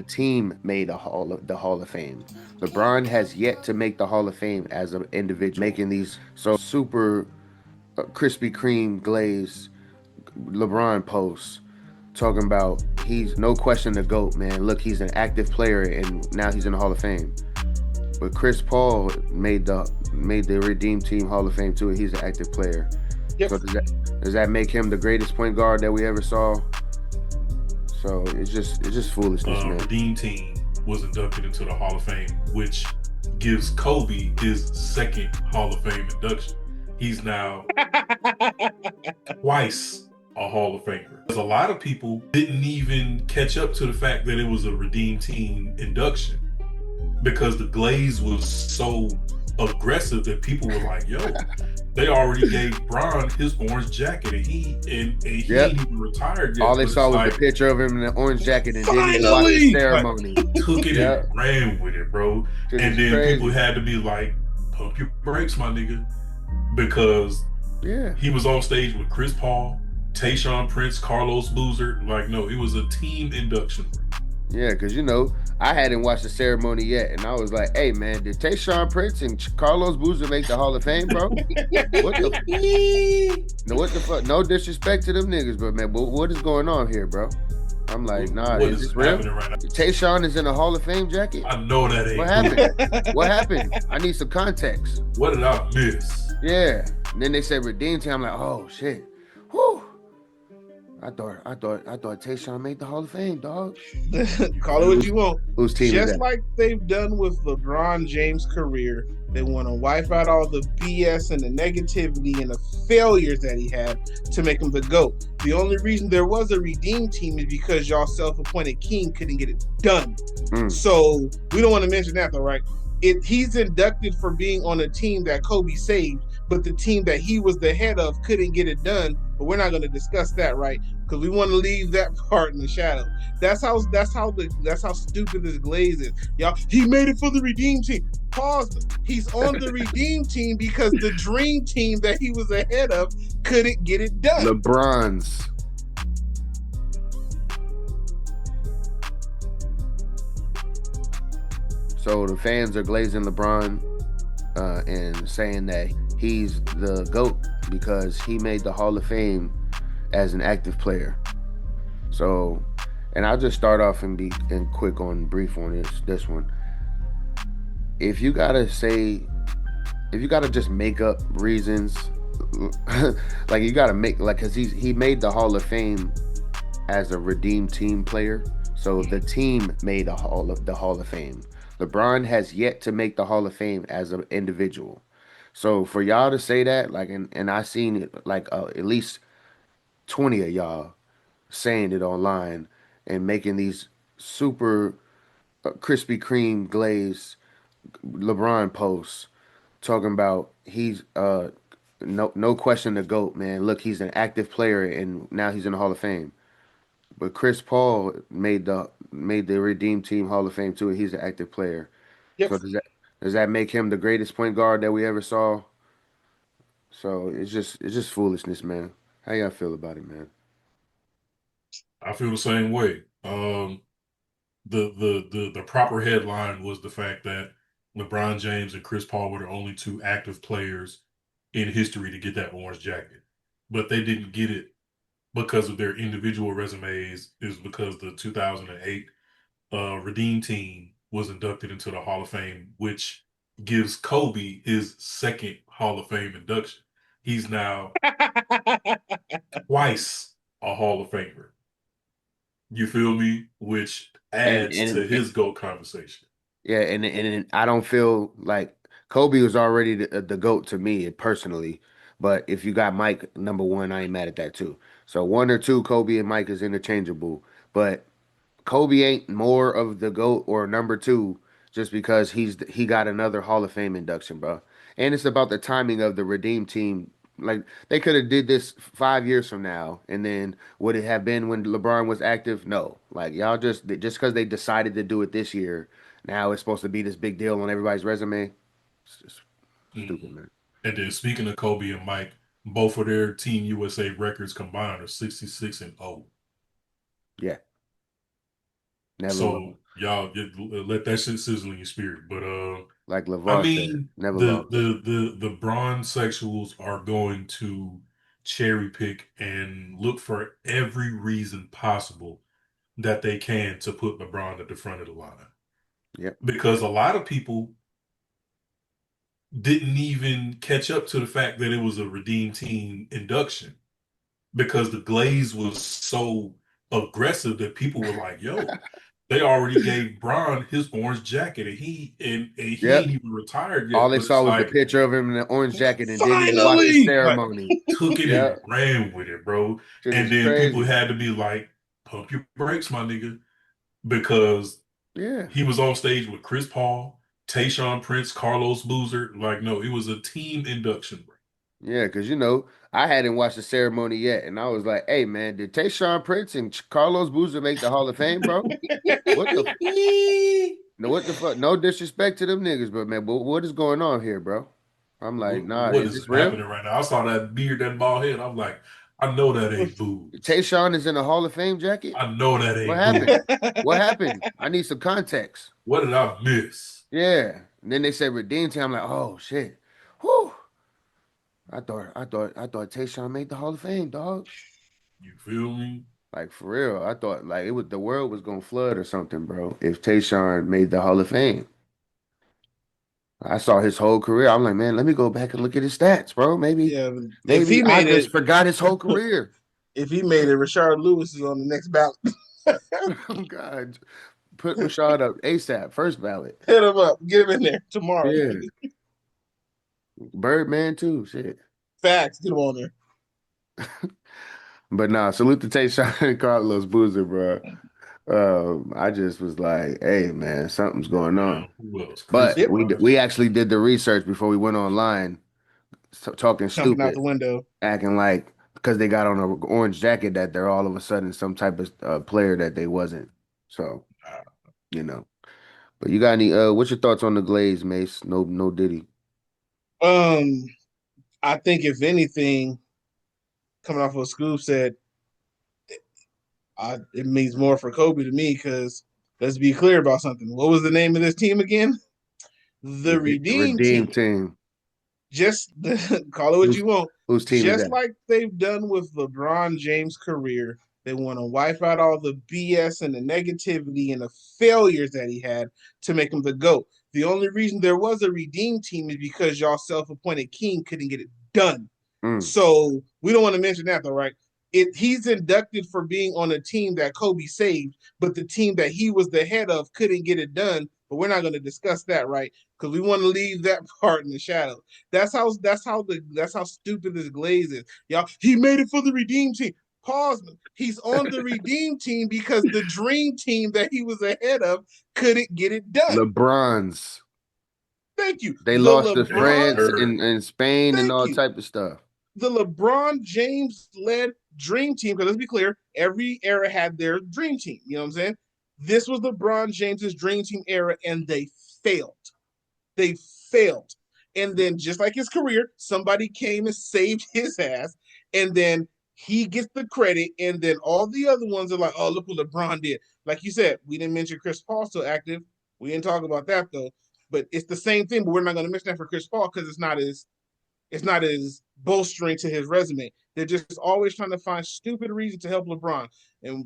team made the Hall of Fame. LeBron has yet to make the Hall of Fame as an individual, making these so super Krispy Kreme glazed LeBron posts talking about he's no question the GOAT, man. Look, he's an active player and now he's in the Hall of Fame. But Chris Paul made the Redeem Team Hall of Fame too. He's an active player. Yep. So does that make him the greatest point guard that we ever saw? So it's just foolishness, man. Redeem Team was inducted into the Hall of Fame, which gives Kobe his second Hall of Fame induction. He's now twice a Hall of Famer. Because a lot of people didn't even catch up to the fact that it was a Redeem Team induction because the glaze was so aggressive that people were like, yo, they already gave Bron his orange jacket and he ain't even retired yet. All they saw was the picture of him in the orange jacket and didn't even watch the ceremony. Took it and ran with it, bro. And then crazy. People had to be like, pump your brakes, my nigga. Because he was on stage with Chris Paul, Tayshaun Prince, Carlos Boozer. Like, no, it was a team induction. Yeah, because, I hadn't watched the ceremony yet, and I was like, hey, man, did Tayshaun Prince and Carlos Boozer make the Hall of Fame, bro? What the fuck? No disrespect to them niggas, but, man, what is going on here, bro? I'm like, nah, is this real? Right now? Tayshaun is in a Hall of Fame jacket? I know that ain't What happened? What happened? I need some context. What did I miss? Yeah. And then they said Redeem Team. I'm like, oh, shit. Whew. I thought Tayshaun made the Hall of Fame, dog. Call it what you want. Whose team Just is that? like they've done with LeBron James' career, they want to wipe out all the BS and the negativity and the failures that he had to make him the GOAT. The only reason there was a Redeem Team is because y'all self-appointed king couldn't get it done. So we don't want to mention that, though, right? He's inducted for being on a team that Kobe saved, but the team that he was the head of couldn't get it done. But we're not going to discuss that, right? Because we want to leave that part in the shadow. That's how stupid this glaze is, y'all. He made it for the Redeem Team. Pause. He's on the Redeem Team because the Dream Team that he was ahead of couldn't get it done. LeBron's. So the fans are glazing LeBron and saying that he's the GOAT because he made the Hall of Fame as an active player. So, and I'll just start off and be brief on this one. If you gotta just make up reasons, like you gotta make because he made the Hall of Fame as a Redeem Team player. So the team made the Hall of Fame. LeBron has yet to make the Hall of Fame as an individual. So for y'all to say that, like, and I seen it like at least 20 of y'all saying it online and making these super Krispy Kreme glazed LeBron posts talking about he's no question the GOAT, man. Look, he's an active player and now he's in the Hall of Fame. But Chris Paul made the Redeem Team Hall of Fame too. He's an active player. Yep. So does that make him the greatest point guard that we ever saw? So it's just foolishness, man. How y'all feel about it, man? I feel the same way. The proper headline was the fact that LeBron James and Chris Paul were the only two active players in history to get that orange jacket, but they didn't get it because of their individual resumes. Is because the 2008 Redeem Team was inducted into the Hall of Fame, which gives Kobe his second Hall of Fame induction. He's now twice a Hall of Famer. You feel me? Which adds to his GOAT conversation. Yeah, and I don't feel like Kobe was already the GOAT to me personally. But if you got Mike number one, I ain't mad at that too. So one or two, Kobe and Mike is interchangeable. But Kobe ain't more of the GOAT or number two just because he got another Hall of Fame induction, bro. And it's about the timing of the Redeem Team. Like they could have did this 5 years from now, and then would it have been when LeBron was active? No. Like y'all just because they decided to do it this year, now it's supposed to be this big deal on everybody's resume. It's just stupid, man. And then speaking of Kobe and Mike, both of their Team USA records combined are 66-0. Yeah. Never So Y'all let that shit sizzle in your spirit. But Like I LeVar said, mean, never the lost. the the bronze sexuals are going to cherry pick and look for every reason possible that they can to put LeBron at the front of the line. Yep. Because a lot of people didn't even catch up to the fact that it was a redeem team induction because the glaze was so aggressive that people were like, yo, they already gave Bron his orange jacket and he Yep. ain't even retired All yet, they but it's saw was the like picture of him in the orange jacket and didn't even watch the Finally, like, ceremony. took it and Yep. ran with it, bro. Shit And is then people crazy. had to be like, pump your brakes, my nigga, because Yeah. he was on stage with Chris Paul, Tayshaun Prince, Carlos Boozer. Like, no, it was a team induction, bro. Yeah, because I hadn't watched the ceremony yet, and I was like, "Hey, man, did Tayshaun Prince and Carlos Boozer make the Hall of Fame, bro? What the no, what the fuck? No disrespect to them niggas, but man, what is going on here, bro?" I'm like, "Nah, What is is this real? happening right now? I saw that beard, that bald head. I'm like, I know that ain't booze. Tayshaun is in a Hall of Fame jacket? I know that What ain't happened? booze. What happened? I need some context." What did I miss? Yeah, and then they said redeem team. I'm like, "Oh shit, whew." I thought Tayshaun made the Hall of Fame, dog. You feel me? Like for real, I thought like it was the world was gonna flood or something, bro. If Tayshaun made the Hall of Fame, I saw his whole career. I'm like, man, let me go back and look at his stats, bro. Maybe, yeah, if maybe he I made just it, forgot his whole career. if he made it, Rashard Lewis is on the next ballot. Oh God, put Rashad up ASAP, first ballot. Hit him up, get him in there tomorrow. Yeah, Birdman too. Shit, Facts, get him on there. but nah, salute to Tayshaun and Carlos Boozer, bro. I just was like, hey man, something's going on. Who else? Chris But Yep, Bosh. we actually did the research before we went online, talking jumping out stupid, the window. acting like because they got on an orange jacket that they're all of a sudden some type of player that they wasn't. So you know. But you got any? What's your thoughts on the Glaze, Mace? No, no Diddy. Um, I think if anything, coming off of a scoop said, it means more for Kobe to me because let's be clear about something. What was the name of this team again? The Redeem Redeem Team. team. Just call it what Who's you want. whose team is Just that? like they've done with LeBron James' career, they want to wipe out all the BS and the negativity and the failures that he had to make him the GOAT. The only reason there was a redeem team is because y'all self-appointed king couldn't get it done. Mm, So we don't want to mention that though, right? He's inducted for being on a team that Kobe saved, but the team that he was the head of couldn't get it done. But we're not going to discuss that, right? Because we want to leave that part in the shadow. That's how stupid this Glaze is. Y'all, he made it for the redeem team. Pause. He's on the redeem team because the dream team that he was ahead of couldn't get it done. LeBron's. Thank you. They The lost to Yes, France LeBron's. sir. and Spain and Thank all you. type of stuff. The LeBron James led dream team, because let's be clear, every era had their dream team. You know what I'm saying? This was LeBron James's dream team era, and they failed. They failed. And then, just like his career, somebody came and saved his ass. And then he gets the credit. And then all the other ones are like, oh, look what LeBron did. Like you said, we didn't mention Chris Paul still active. We didn't talk about that, though. But it's the same thing, but we're not going to mention that for Chris Paul because it's not as bolstering to his resume. They're just always trying to find stupid reasons to help LeBron. And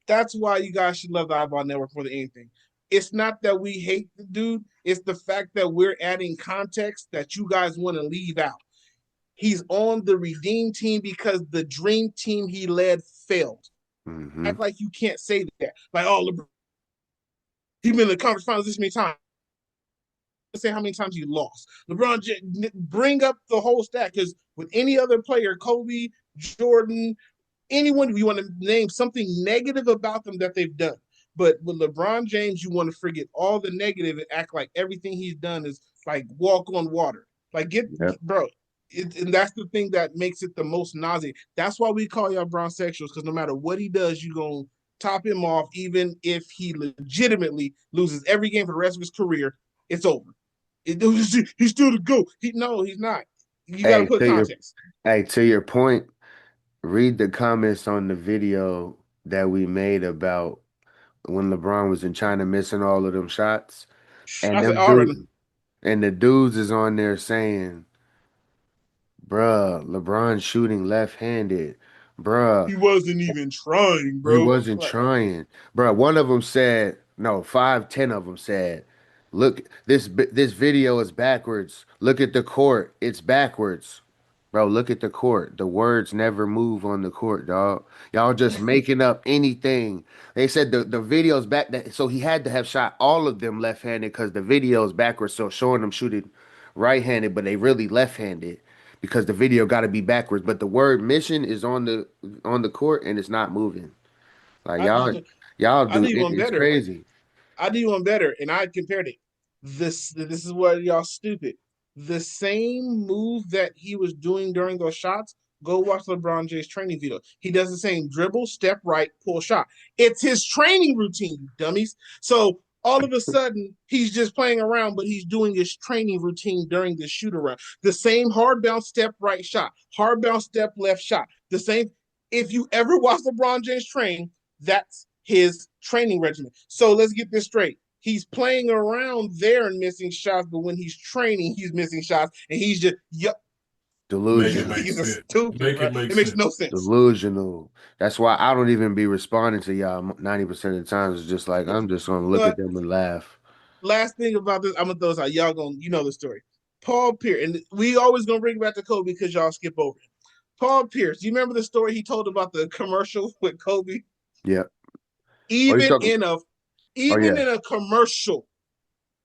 that's why you guys should love the iBall Network more than anything. It's not that we hate the dude, it's the fact that we're adding context that you guys want to leave out. He's on the redeem team because the dream team he led failed. Hmm. Act like you can't say that. Like, oh, LeBron, he's been in the conference finals this many times. Say how many times he lost. LeBron, bring up the whole stat because with any other player, Kobe, Jordan, anyone you want to name something negative about them that they've done. But with LeBron James, you want to forget all the negative and act like everything he's done is like walk on water. Like Yep. bro. And that's the thing that makes it the most nauseating. That's why we call y'all Brown sexuals, because no matter what he does, you gonna top him off, even if he legitimately loses every game for the rest of his career. It's over. He's still the GOAT. No, he's not. You got to Hey, put context. to your point, read the comments on the video that we made about when LeBron was in China missing all of them shots, and I said them already. dudes and the dudes is on there saying, "Bruh, LeBron shooting left-handed, bruh." He wasn't even trying, He bro. wasn't Like, trying, bro. One of them said, no, five, 10 of them said, "Look, this video is backwards. Look at the court. It's backwards, bro. Look at the court. The words never move on the court, dog. Y'all just making up anything." They said the video's back, so he had to have shot all of them left-handed because the video's backwards, so showing them shooting right-handed, but they really left-handed because the video got to be backwards. But the word mission is on the court and it's not moving. Like I, you y'all I do do it, one it's better. crazy. I do one better, and I compared it. This is what y'all stupid. The same move that he was doing during those shots. Go watch LeBron James training video. He does the same dribble, step right, pull shot. It's his training routine, you dummies. So all of a sudden, he's just playing around, but he's doing his training routine during the shoot around. The same hard bounce step right shot, hard bounce step left shot. The same. If you ever watch LeBron James train, that's his training regimen. So let's get this straight. He's playing around there and missing shots, but when he's training, he's missing shots, and he's just yep. Make it Delusional. make Niggas are sense. stupid, Make bro. it make It makes sense. no sense. Delusional. That's why I don't even be responding to y'all 90% of the times. It's just like I'm just gonna look at But them and laugh. last thing about this, I'm gonna throw this out. Y'all gonna you know the story. Paul Pierce, and we always gonna bring it back to Kobe because y'all skip over it. Paul Pierce, you remember the story he told about the commercial with Kobe? Yeah. Oh, you Even talking? in a Oh even yeah. in a commercial,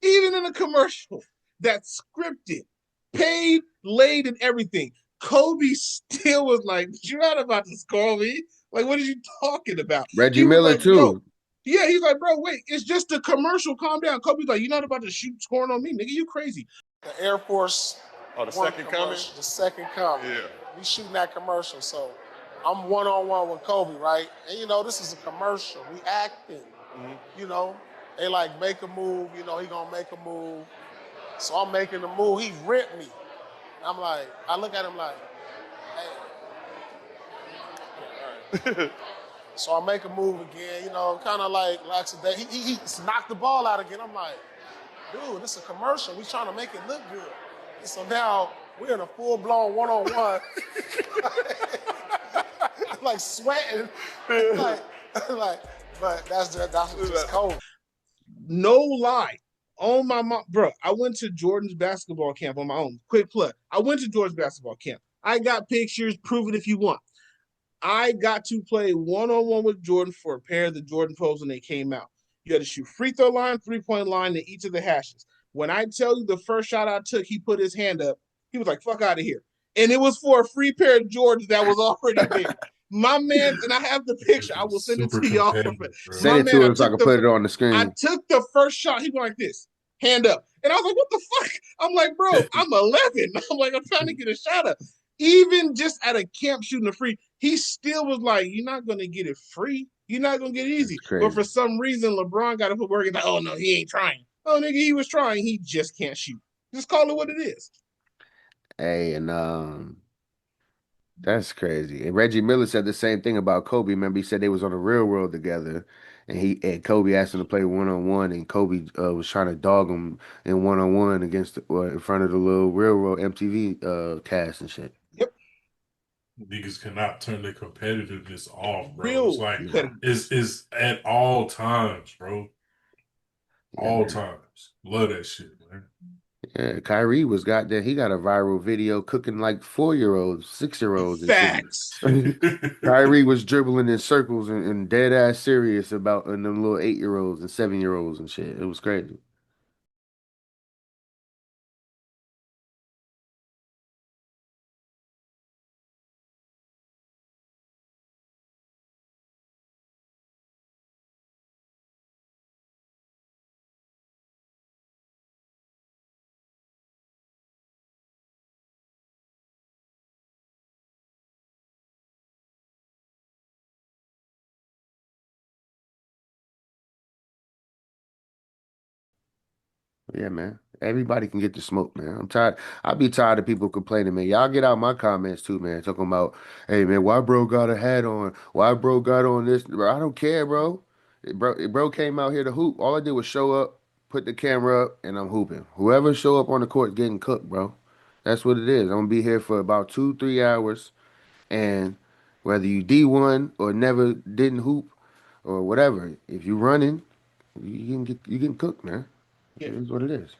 even in a commercial that's scripted, paid, laid, and everything, Kobe still was like, "You're not about to score me. Like, what are you talking about?" Reggie He was Miller like, "Yo, too. yeah." He's like, "Bro, wait, it's just a commercial. Calm down." Kobe's like, "You're not about to shoot scoring on me, nigga. You crazy." The Air Force Oh, the One second coming? commercial, the second coming. Yeah. We shooting that commercial, so I'm one on one with Kobe, right? And this is a commercial. We acting. You know, they like make a move. He gonna make a move. So I'm making the move. He ripped me. I'm like, I look at him like, hey. So I make a move again. Kind of like today. He knocked the ball out again. I'm like, dude, this is a commercial. We trying to make it look good. And so now we're in a full-blown one-on-one. Like sweating. like, but that's just cold. No lie. On my mom, bro, I went to Jordan's basketball camp on my own. Quick plug. I went to Jordan's basketball camp. I got pictures. Prove it if you want. I got to play one-on-one with Jordan for a pair of the Jordan Pros when they came out. You had to shoot free throw line, 3-point line, and each of the hashes. When I tell you the first shot I took, he put his hand up. He was like, "Fuck out of here." And it was for a free pair of Jordans that was already there. My man, and I have the picture. I will send it Super to y'all. competitive, bro. Send My it man, to us so I can put it on the I screen. took the first shot. He went like this, hand up. And I was like, "What the fuck?" I'm like, "Bro, I'm 11." I'm like, "I'm trying to get a shot up." Even just at a camp shooting a free, he still was like, "You're not going to get it free. You're not going to get it That's easy." But for crazy. some reason, LeBron got to put work in. Like, "Oh, no, he ain't trying." Oh, nigga, he was trying. He just can't shoot. Just call it what it is. Hey, and that's crazy. And Reggie Miller said the same thing about Kobe. Remember, he said they was on the real world together, and Kobe asked him to play 1-on-1, and Kobe was trying to dog him in 1-on-1 against in front of the little real world MTV cast and shit. Yep. Niggas cannot turn their competitiveness off, bro. It's Real like Yeah, competitive. it's at all times, bro. yeah, All man. times. Love that shit, man. Yeah, Kyrie was got there. He got a viral video cooking like 4-year-olds, 6-year-olds and shit. Facts. Kyrie was dribbling in circles and dead ass serious about and them little 8-year-olds and 7-year-olds and shit. It was crazy. Yeah, man. Everybody can get the smoke, man. I'm tired. I'll be tired of people complaining, man. Y'all get out my comments too, man. Talking about, hey, man, why bro got a hat on? Why bro got on this? Bro, I don't care, bro. Bro came out here to hoop. All I did was show up, put the camera up, and I'm hooping. Whoever show up on the court getting cooked, bro. That's what it is. I'm gonna be here for about 2, 3 hours, and whether you D1 or never didn't hoop or whatever, if you running, you getting cooked, man. Yeah. It is what it is.